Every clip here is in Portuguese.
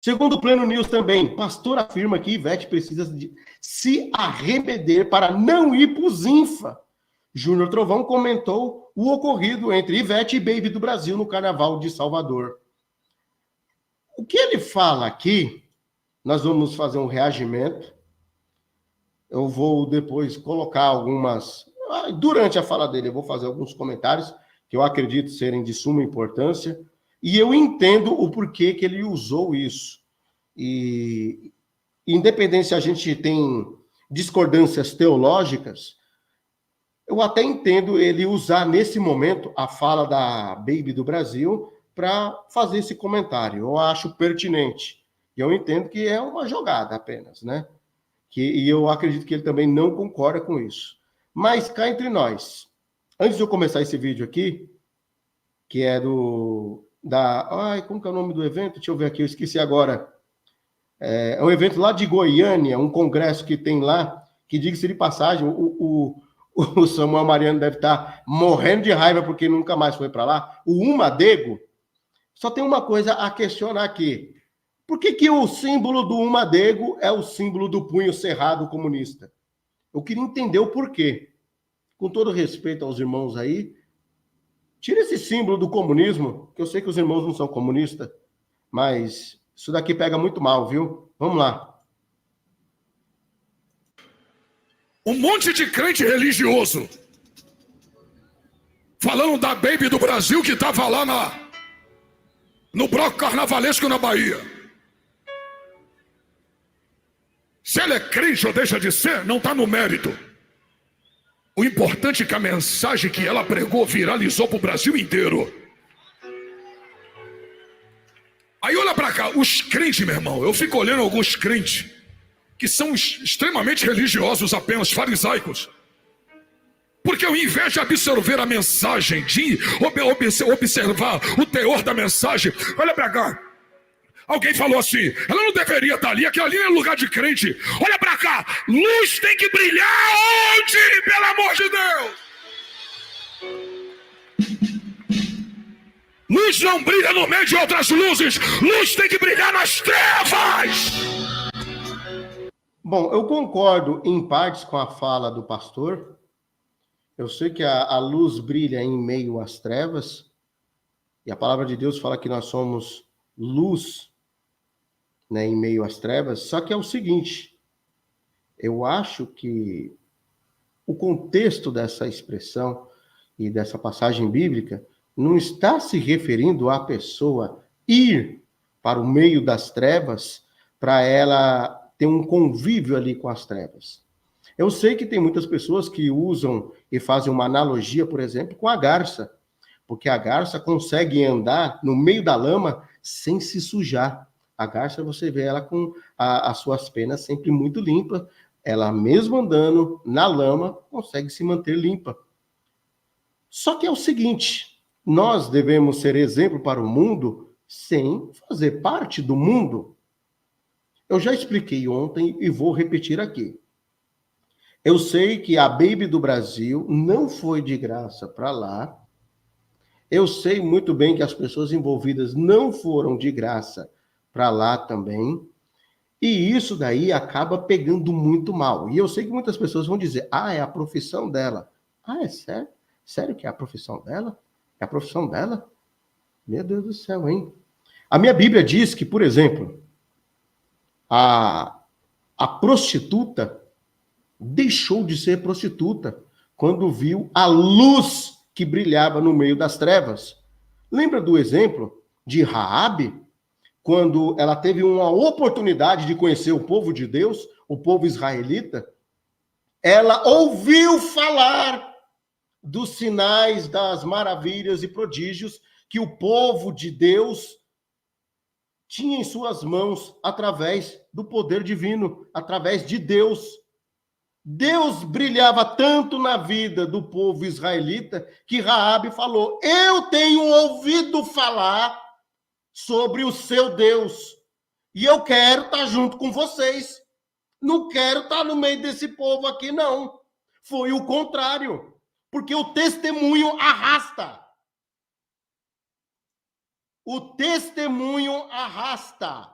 Segundo o Pleno News também, pastor afirma que Ivete precisa se arrepender para não ir para o Zinfa. Júnior Trovão comentou o ocorrido entre Ivete e Baby do Brasil no Carnaval de Salvador. O que ele fala aqui, nós vamos fazer um reagimento. Eu vou depois colocar algumas... Durante a fala dele, eu vou fazer alguns comentários que eu acredito serem de suma importância. E eu entendo o porquê que ele usou isso. E, independente se a gente tem discordâncias teológicas, eu até entendo ele usar nesse momento a fala da Baby do Brasil para fazer esse comentário. Eu acho pertinente. E eu entendo que é uma jogada apenas, né? E eu acredito que ele também não concorda com isso. Mas cá entre nós, antes de eu começar esse vídeo aqui, que é como que é o nome do evento? Deixa eu ver aqui, eu esqueci agora. É um evento lá de Goiânia, um congresso que tem lá, que, diga-se de passagem, o Samuel Mariano deve estar morrendo de raiva porque nunca mais foi para lá. O Umadego, só tem uma coisa a questionar aqui. Por que o símbolo do Umadego é o símbolo do punho cerrado comunista? Eu queria entender o porquê. Com todo respeito aos irmãos aí, tira esse símbolo do comunismo, que eu sei que os irmãos não são comunistas, mas isso daqui pega muito mal, viu? Vamos lá. Um monte de crente religioso falando da Baby do Brasil que estava lá no bloco carnavalesco na Bahia. Se ela é crente ou deixa de ser, não está no mérito. O importante é que a mensagem que ela pregou viralizou para o Brasil inteiro. Aí olha para cá, os crentes, meu irmão, eu fico olhando alguns crentes que são extremamente religiosos apenas, farisaicos. Porque ao invés de absorver a mensagem, de observar o teor da mensagem, olha para cá. Alguém falou assim, ela não deveria estar ali, aquilo ali é lugar de crente. Olha pra cá, luz tem que brilhar onde, pelo amor de Deus? Luz não brilha no meio de outras luzes, luz tem que brilhar nas trevas. Bom, eu concordo em partes com a fala do pastor. Eu sei que a luz brilha em meio às trevas, e a palavra de Deus fala que nós somos luz, né, em meio às trevas. Só que é o seguinte, eu acho que o contexto dessa expressão e dessa passagem bíblica não está se referindo à pessoa ir para o meio das trevas para ela ter um convívio ali com as trevas. Eu sei que tem muitas pessoas que usam e fazem uma analogia, por exemplo, com a garça, porque a garça consegue andar no meio da lama sem se sujar. A garça, você vê ela com as suas penas sempre muito limpas. Ela, mesmo andando na lama, consegue se manter limpa. Só que é o seguinte, nós devemos ser exemplo para o mundo sem fazer parte do mundo. Eu já expliquei ontem e vou repetir aqui. Eu sei que a Baby do Brasil não foi de graça para lá. Eu sei muito bem que as pessoas envolvidas não foram de graça para lá também, e isso daí acaba pegando muito mal. E eu sei que muitas pessoas vão dizer, é a profissão dela. É sério? Sério que é a profissão dela? É a profissão dela? Meu Deus do céu, hein? A minha Bíblia diz que, por exemplo, a prostituta deixou de ser prostituta quando viu a luz que brilhava no meio das trevas. Lembra do exemplo de Raabe? Quando ela teve uma oportunidade de conhecer o povo de Deus, o povo israelita, ela ouviu falar dos sinais, das maravilhas e prodígios que o povo de Deus tinha em suas mãos através do poder divino, através de Deus. Deus brilhava tanto na vida do povo israelita que Raabe falou, eu tenho ouvido falar sobre o seu Deus, e eu quero estar junto com vocês. Não quero estar no meio desse povo aqui, não. Foi o contrário, porque o testemunho arrasta. O testemunho arrasta.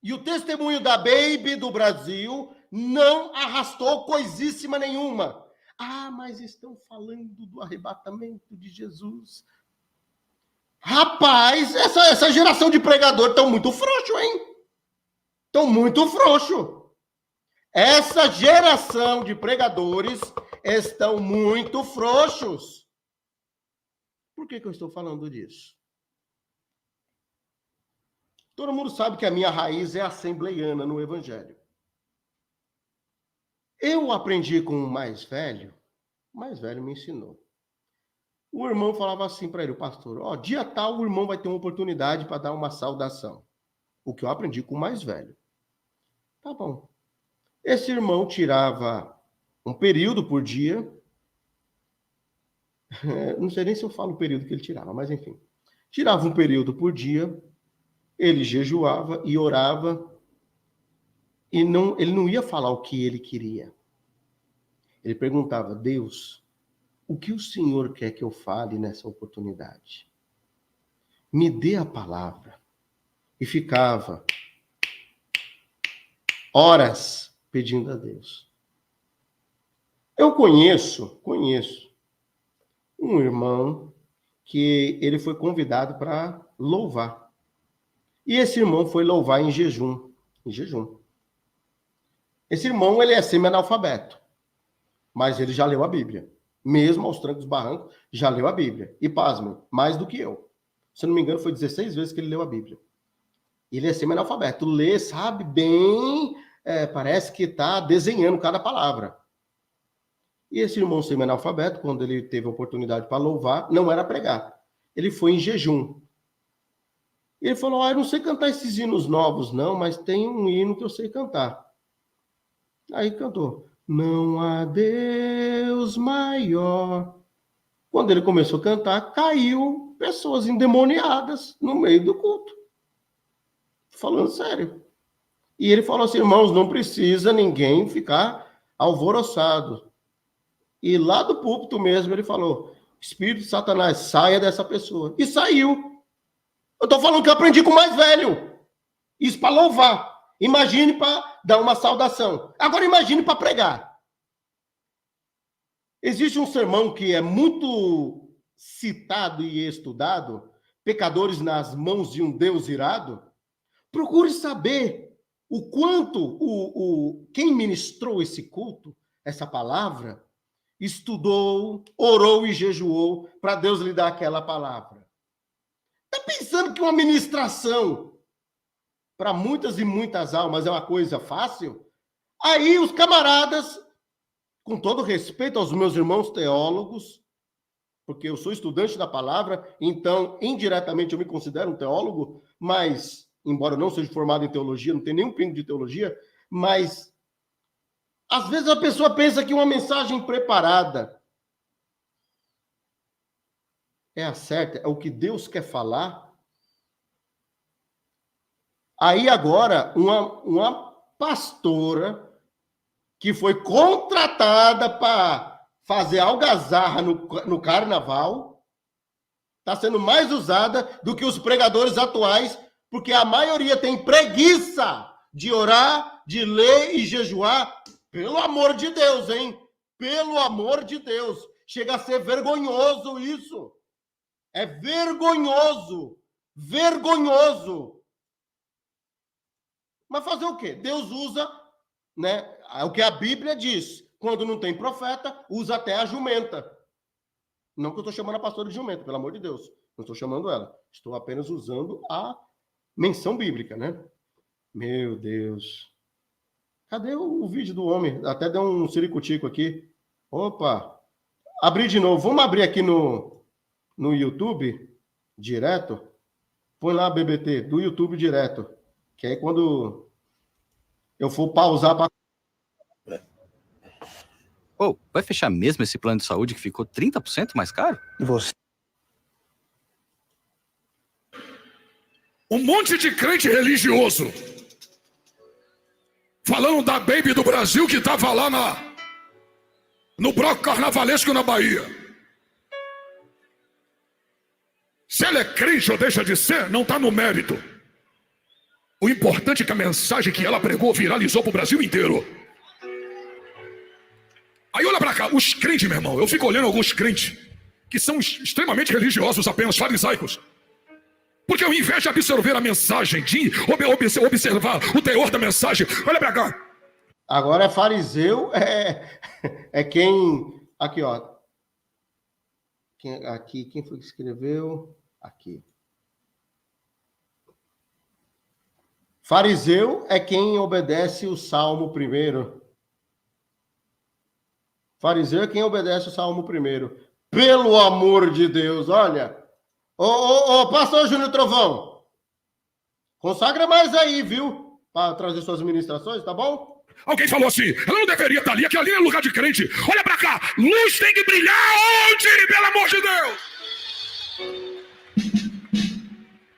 E o testemunho da Baby do Brasil não arrastou coisíssima nenhuma. Ah, mas estão falando do arrebatamento de Jesus. Rapaz, essa geração de pregador estão muito frouxo, hein? Estão muito frouxo. Essa geração de pregadores estão muito frouxos. Por que eu estou falando disso? Todo mundo sabe que a minha raiz é assembleiana no Evangelho. Eu aprendi com o mais velho me ensinou. O irmão falava assim para ele, o pastor, ó, dia tal o irmão vai ter uma oportunidade para dar uma saudação. O que eu aprendi com o mais velho. Tá bom. Esse irmão tirava um período por dia. Não sei nem se eu falo o período que ele tirava, mas enfim. Tirava um período por dia, ele jejuava e orava, e ele não ia falar o que ele queria. Ele perguntava, Deus, o que o Senhor quer que eu fale nessa oportunidade? Me dê a palavra. E ficava horas pedindo a Deus. Eu conheço um irmão que ele foi convidado para louvar. E esse irmão foi louvar em jejum. Esse irmão, ele é semi-analfabeto, mas ele já leu a Bíblia. Mesmo aos trancos barrancos, já leu a Bíblia. E pasmem, mais do que eu. Se não me engano, foi 16 vezes que ele leu a Bíblia. Ele é semi-analfabeto. Lê, sabe bem, parece que está desenhando cada palavra. E esse irmão semi-analfabeto, quando ele teve a oportunidade para louvar, não era pregar. Ele foi em jejum. E ele falou, eu não sei cantar esses hinos novos, não, mas tem um hino que eu sei cantar. Aí cantou. Não há Deus maior. Quando ele começou a cantar, caiu pessoas endemoniadas no meio do culto. Falando sério. E ele falou assim, irmãos, não precisa ninguém ficar alvoroçado. E lá do púlpito mesmo ele falou, Espírito de Satanás, saia dessa pessoa. E saiu. Eu estou falando que eu aprendi com o mais velho. Isso para louvar. Imagine para dar uma saudação. Agora imagine para pregar. Existe um sermão que é muito citado e estudado, Pecadores nas mãos de um Deus irado. Procure saber o quanto quem ministrou esse culto, essa palavra, estudou, orou e jejuou para Deus lhe dar aquela palavra. Está pensando que uma ministração para muitas e muitas almas é uma coisa fácil? Aí os camaradas, com todo respeito aos meus irmãos teólogos, porque eu sou estudante da palavra, então indiretamente eu me considero um teólogo, mas, embora eu não seja formado em teologia, não tenho nenhum pingo de teologia, mas às vezes a pessoa pensa que uma mensagem preparada é a certa, é o que Deus quer falar. Aí agora, uma pastora que foi contratada para fazer algazarra no carnaval está sendo mais usada do que os pregadores atuais, porque a maioria tem preguiça de orar, de ler e jejuar. Pelo amor de Deus, hein? Pelo amor de Deus. Chega a ser vergonhoso isso. É vergonhoso. Vergonhoso. Mas fazer o quê? Deus usa, né, o que a Bíblia diz. Quando não tem profeta, usa até a jumenta. Não que eu estou chamando a pastora de jumenta, pelo amor de Deus. Não estou chamando ela. Estou apenas usando a menção bíblica, né? Meu Deus. Cadê o vídeo do homem? Até deu um ciricutico aqui. Opa. Abri de novo. Vamos abrir aqui no YouTube, direto. Põe lá, BBT, do YouTube direto. Que aí quando eu for pausar para... Vai fechar mesmo esse plano de saúde que ficou 30% mais caro? E você? Um monte de crente religioso falando da Baby do Brasil que estava lá no bloco carnavalesco na Bahia. Se ela é crente ou deixa de ser, não está no mérito. O importante é que a mensagem que ela pregou viralizou pro Brasil inteiro. Aí olha pra cá, os crentes, meu irmão, eu fico olhando alguns crentes que são extremamente religiosos, apenas farisaicos. Porque ao invés de absorver a mensagem, de observar o teor da mensagem, olha pra cá. Agora fariseu é quem... Aqui, ó. Quem foi que escreveu? Aqui. Fariseu é quem obedece o Salmo primeiro. Fariseu é quem obedece o Salmo primeiro. Pelo amor de Deus, olha. Ô, pastor Júnior Trovão, consagra mais aí, viu? Para trazer suas ministrações, tá bom? Alguém falou assim, ela não deveria estar ali, aqui ali é lugar de crente. Olha pra cá, luz tem que brilhar onde, pelo amor de Deus?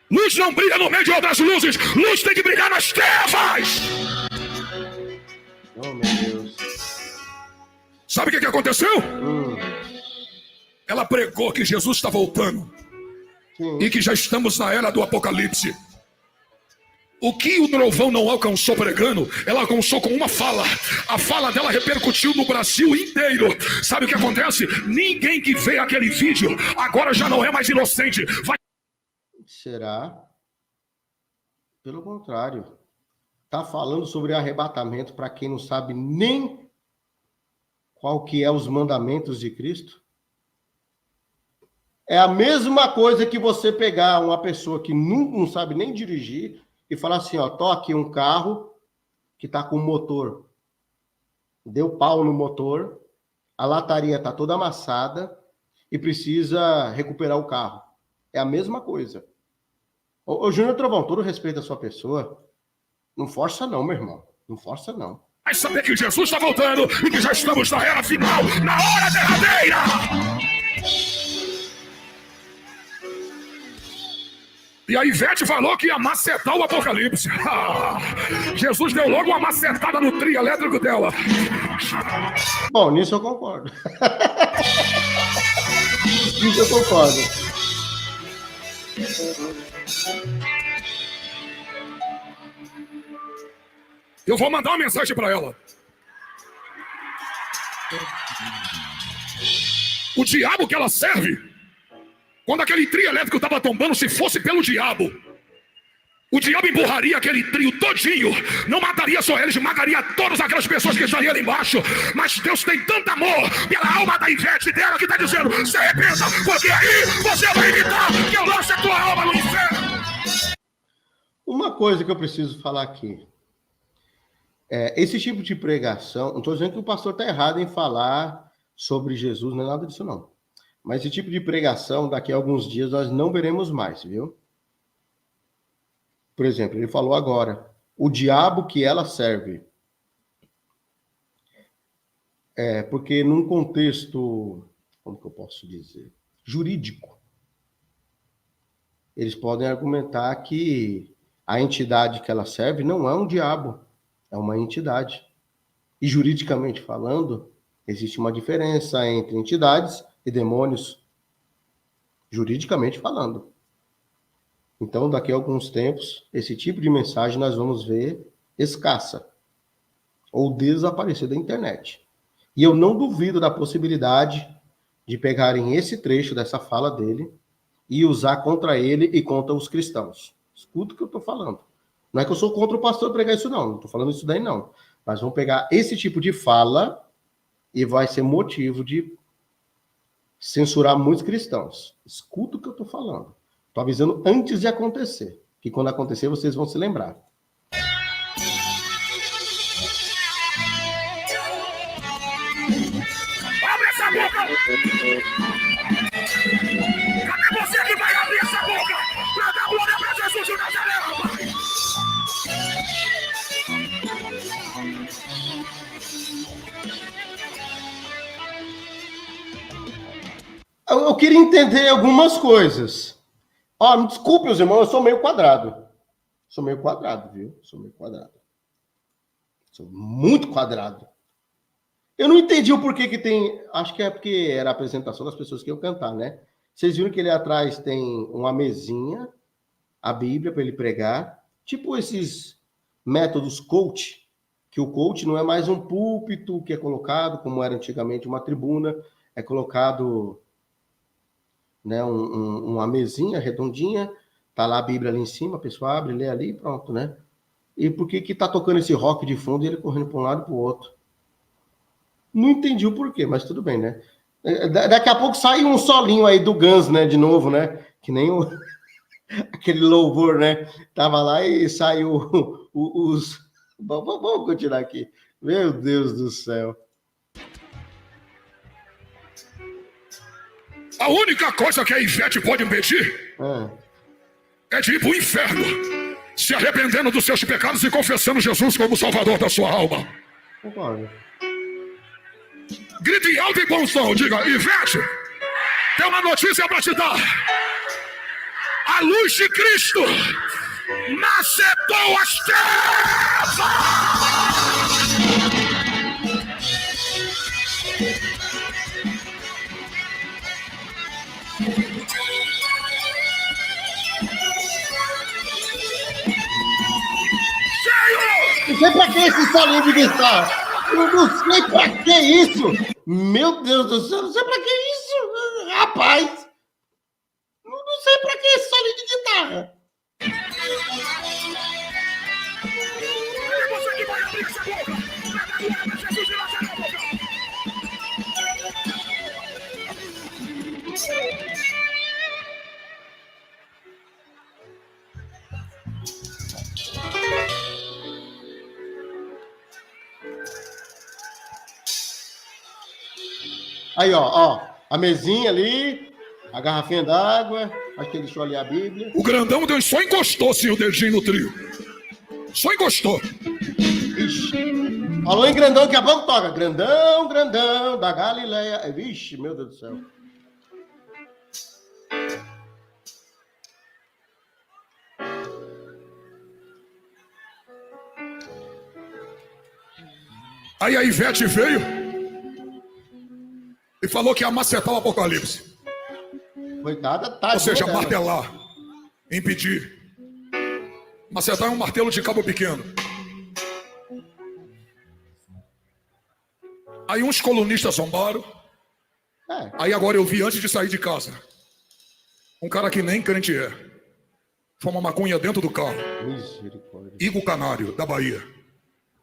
Luz não brilha no meio de outras luzes, luz tem que brilhar nas trevas. Oh, meu Deus. Sabe o que aconteceu? Ela pregou que Jesus está voltando. Sim. E que já estamos na era do Apocalipse. O que o Trovão não alcançou pregando, ela alcançou com uma fala. A fala dela repercutiu no Brasil inteiro. Sabe o que acontece? Ninguém que vê aquele vídeo agora já não é mais inocente. Será? Pelo contrário. Tá falando sobre arrebatamento para quem não sabe nem qual que é os mandamentos de Cristo. É a mesma coisa que você pegar uma pessoa que não sabe nem dirigir e falar assim, ó, toque um carro que tá com motor. Deu pau no motor, a lataria tá toda amassada e precisa recuperar o carro. É a mesma coisa. Ô Júnior Trovão, todo respeito à sua pessoa, não força não, meu irmão. Não força não. Vai saber que Jesus está voltando e que já estamos na era final, na hora derradeira. E a Ivete falou que ia macetar o Apocalipse. Jesus deu logo uma macetada no trio elétrico dela. Bom, nisso eu concordo. Nisso eu concordo. Eu vou mandar uma mensagem para ela. O diabo que ela serve... Quando aquele trio elétrico estava tombando, se fosse pelo diabo, o diabo empurraria aquele trio todinho. Não mataria só eles, mataria todas aquelas pessoas que estariam ali embaixo. Mas Deus tem tanto amor pela alma da Ivete dela que está dizendo, se arrependa, porque aí você vai evitar que eu lance a tua alma no inferno. Uma coisa que eu preciso falar aqui. Esse tipo de pregação, não estou dizendo que o pastor está errado em falar sobre Jesus, não é nada disso não. Mas esse tipo de pregação, daqui a alguns dias, nós não veremos mais, viu? Por exemplo, ele falou agora, o diabo que ela serve. Porque num contexto, como que eu posso dizer? Jurídico. Eles podem argumentar que a entidade que ela serve não é um diabo, é uma entidade. E juridicamente falando, existe uma diferença entre entidades e demônios, juridicamente falando. Então, daqui a alguns tempos, esse tipo de mensagem nós vamos ver escassa ou desaparecer da internet. E eu não duvido da possibilidade de pegarem esse trecho dessa fala dele e usar contra ele e contra os cristãos. Escuta o que eu estou falando. Não é que eu sou contra o pastor pregar isso, não. Não estou falando isso daí, não. Mas vão pegar esse tipo de fala e vai ser motivo de censurar muitos cristãos. Escuta o que eu estou falando. Estou avisando antes de acontecer. Que quando acontecer, vocês vão se lembrar. Abre essa boca! Cadê você que vai abrir essa boca? Pra dar glória pra Jesus de Nazaré, rapaz! Eu queria entender algumas coisas. Me desculpe, os irmãos, eu sou meio quadrado. Sou meio quadrado, viu? Sou meio quadrado. Sou muito quadrado. Eu não entendi o porquê que tem... Acho que é porque era a apresentação das pessoas que iam cantar, né? Vocês viram que ali atrás tem uma mesinha, a Bíblia para ele pregar, Tipo esses métodos coach, que o coach não é mais um púlpito que é colocado, como era antigamente uma tribuna, é colocado, né, uma mesinha redondinha, tá lá a Bíblia ali em cima, a pessoa abre, lê ali e pronto, né? E por que que tá tocando esse rock de fundo e ele correndo para um lado e para o outro? Não entendi o porquê, mas tudo bem, né? Daqui a pouco sai um solinho aí do Guns, né, de novo, né? Que nem aquele louvor, né? Tava lá e saiu os... Vamos continuar aqui. Meu Deus do céu. A única coisa que a Ivete pode impedir é de ir para o inferno, se arrependendo dos seus pecados e confessando Jesus como Salvador da sua alma. Concordo. Grite alto e bom som, diga: Ivete, tem uma notícia para te dar. A luz de Cristo macetou as trevas. Não sei pra que esse solinho de guitarra. Eu não sei pra que isso. Meu Deus do céu, não sei pra que isso. Rapaz. Não sei pra que esse solinho de guitarra. Você que vai abrir essa boca. Jesus de Nazaré, boca. Aí, ó, a mesinha ali, a garrafinha d'água, acho que ele deixou ali a Bíblia. O grandão Deus só encostou assim o dedinho no trio. Só encostou. Ixi. Falou em grandão, daqui a pouco toca. Grandão, grandão, da Galileia. Vixe, meu Deus do céu. Aí a Ivete veio e falou que ia macetar o Apocalipse. Coitada, tá. Ou seja, martelar, impedir. Macetar é um martelo de cabo pequeno. Aí uns colunistas zombaram. Aí agora eu vi antes de sair de casa um cara que nem crente é. Foi uma maconha dentro do carro. Misericórdia. Igor Canário, da Bahia.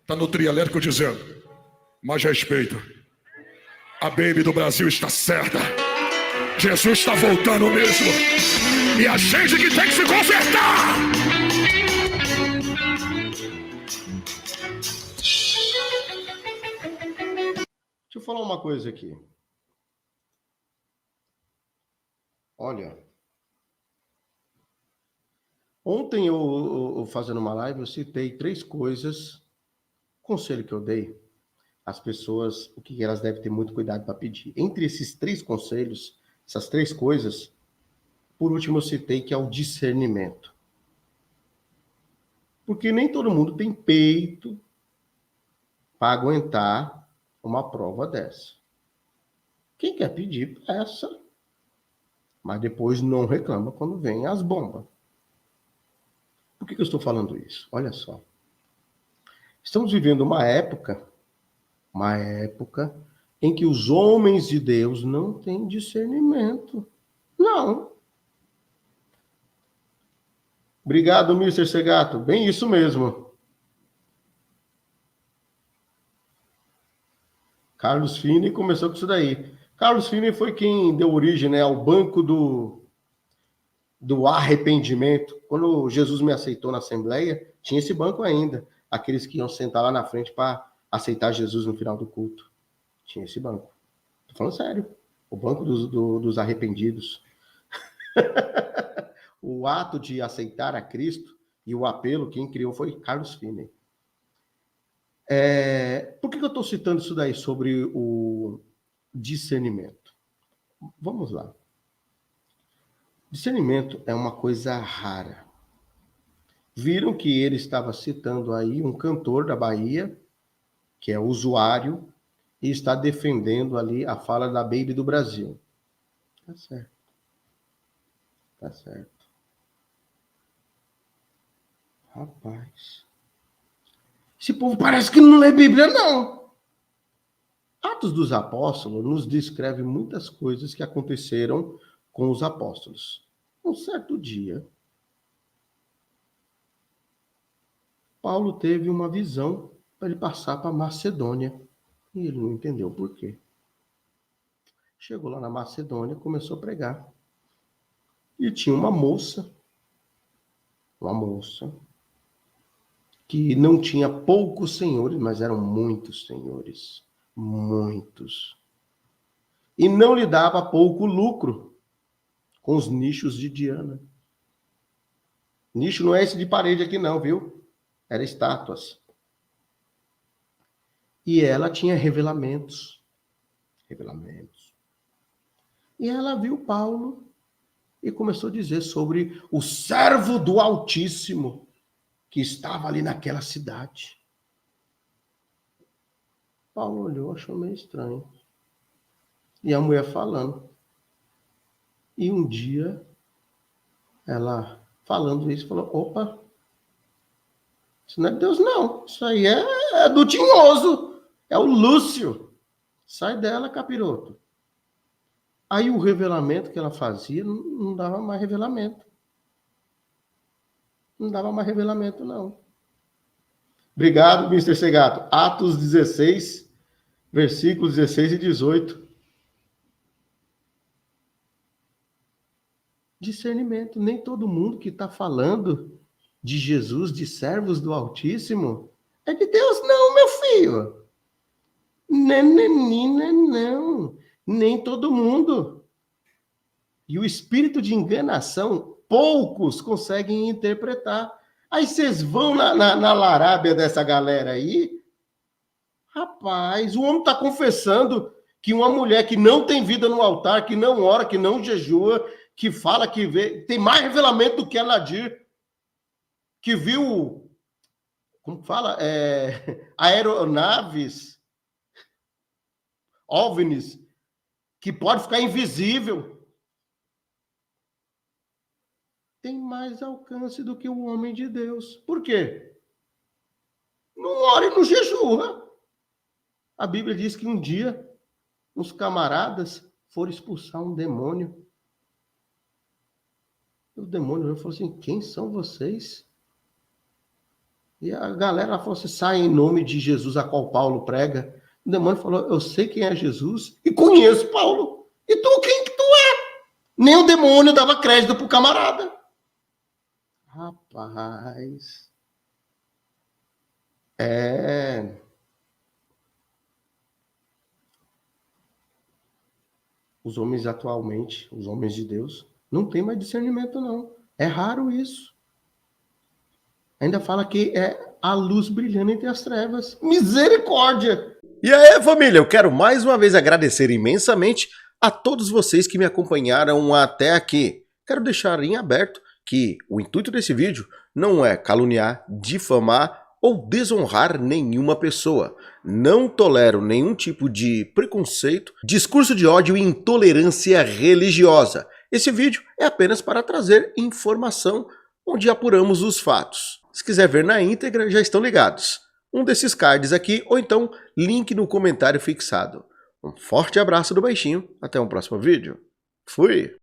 Tá no trio elétrico dizendo: mais respeito. A Baby do Brasil está certa. Jesus está voltando mesmo. E a gente que tem que se consertar. Deixa eu falar uma coisa aqui. Olha. Ontem eu fazendo uma live, eu citei 3 coisas. Conselho que eu dei às pessoas, o que elas devem ter muito cuidado para pedir. Entre esses 3 conselhos, essas 3 coisas, por último eu citei que é o discernimento. Porque nem todo mundo tem peito para aguentar uma prova dessa. Quem quer pedir, peça. Mas depois não reclama quando vem as bombas. Por que eu estou falando isso? Olha só. Estamos vivendo uma época em que os homens de Deus não têm discernimento. Não. Obrigado, Mr. Segato. Bem isso mesmo. Carlos Finney começou com isso daí. Carlos Finney foi quem deu origem, né, ao banco do arrependimento. Quando Jesus me aceitou na Assembleia, tinha esse banco ainda. Aqueles que iam sentar lá na frente para aceitar Jesus no final do culto. Tinha esse banco. Tô falando sério. O banco dos arrependidos. O ato de aceitar a Cristo e o apelo, quem criou foi Carlos Finney. Por que eu estou citando isso daí sobre o discernimento? Vamos lá. Discernimento é uma coisa rara. Viram que ele estava citando aí um cantor da Bahia, que é usuário, e está defendendo ali a fala da Baby do Brasil. Tá certo. Tá certo. Rapaz, esse povo parece que não lê Bíblia, não. Atos dos Apóstolos nos descreve muitas coisas que aconteceram com os apóstolos. Um certo dia, Paulo teve uma visão para ele passar para Macedônia. E ele não entendeu por quê. Chegou lá na Macedônia, começou a pregar. E tinha uma moça, que não tinha poucos senhores, mas eram muitos senhores. Muitos. E não lhe dava pouco lucro com os nichos de Diana. Nicho não é esse de parede aqui não, viu? Era estátuas. E ela tinha revelamentos. E ela viu Paulo e começou a dizer sobre o servo do Altíssimo que estava ali naquela cidade. Paulo olhou, achou meio estranho. E a mulher falando. E um dia, ela falando isso, falou, opa, isso não é Deus não, isso aí é do tinhoso, é o Lúcio. Sai dela, capiroto. Aí o revelamento que ela fazia não dava mais revelamento. Não dava mais revelamento, não. Obrigado, Mr. Segato. Atos 16, versículos 16 e 18. Discernimento. Nem todo mundo que está falando de Jesus, de servos do Altíssimo, é de Deus, não, meu filho. Nananina, não. Nem todo mundo. E o espírito de enganação, poucos conseguem interpretar. Aí vocês vão na larábia dessa galera aí, rapaz, o homem está confessando que uma mulher que não tem vida no altar, que não ora, que não jejua, que fala que vê, tem mais revelamento do que a Nadir, que viu, como fala, aeronaves, OVNIs, que pode ficar invisível. Tem mais alcance do que o homem de Deus. Por quê? Não ora e não jejua. A Bíblia diz que um dia uns camaradas foram expulsar um demônio. O demônio falou assim, quem são vocês? E a galera falou assim, sai em nome de Jesus a qual Paulo prega. O demônio falou, eu sei quem é Jesus e conheço Paulo. E tu, quem que tu é? Nem o demônio dava crédito pro camarada. Rapaz, os homens atualmente, os homens de Deus, não tem mais discernimento, não. É raro isso. Ainda fala que é a luz brilhando entre as trevas. Misericórdia! E aí, família, eu quero mais uma vez agradecer imensamente a todos vocês que me acompanharam até aqui. Quero deixar em aberto que o intuito desse vídeo não é caluniar, difamar ou desonrar nenhuma pessoa. Não tolero nenhum tipo de preconceito, discurso de ódio e intolerância religiosa. Esse vídeo é apenas para trazer informação onde apuramos os fatos. Se quiser ver na íntegra, já estão ligados. Um desses cards aqui ou então link no comentário fixado. Um forte abraço do Baixinho, até um próximo vídeo. Fui!